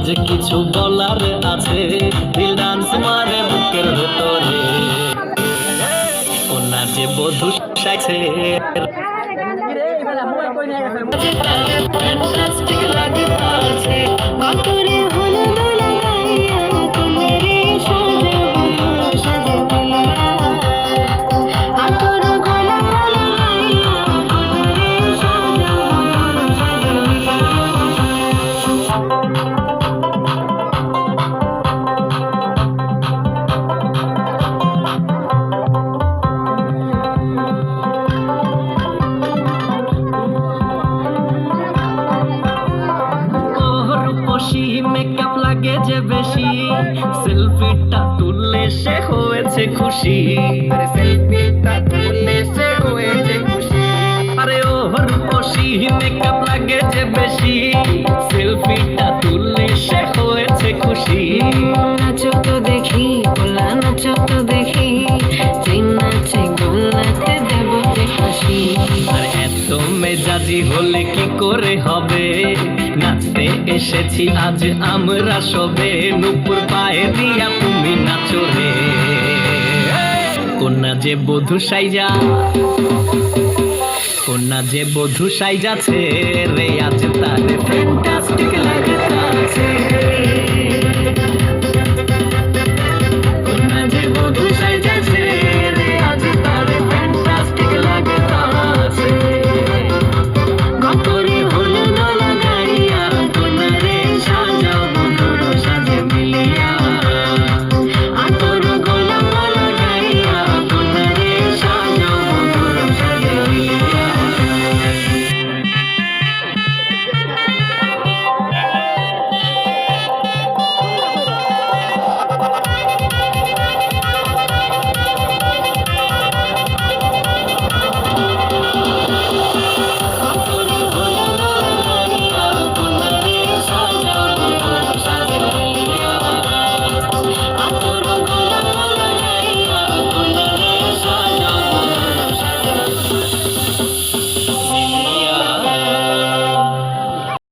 যে কিছু বলার আছে, দিল ডান্স মারে বুকের ভেতরে। কন্যা যে বধূ সাইছে মেকআপ লাগে যে বেশি, সেলফিটা তুললে সে হয়েছে খুশি। আরে সেলফিটা তুললে সে হয়েছে খুশি। আরে ও রূপসী মেকআপ লাগে যে বেশি, সেলফিটা তুললে সে হয়েছে খুশি। নাচো তো দেখি গোলা, নাচো তো দেখি নাচে গোলাতে দেব হাসি। আর এত মেজাজি হলে কি করে হবে, নাচতে এসেছি আজ আমরা সবে, নুপুর পায়ে দিয়া তুমি নাচো রে। কন্যা যে বধূ সাইজা, কন্যা যে বধূ সাইজাছে রে, আজ তার ফ্যান্টাস্টিক লাগতাছে।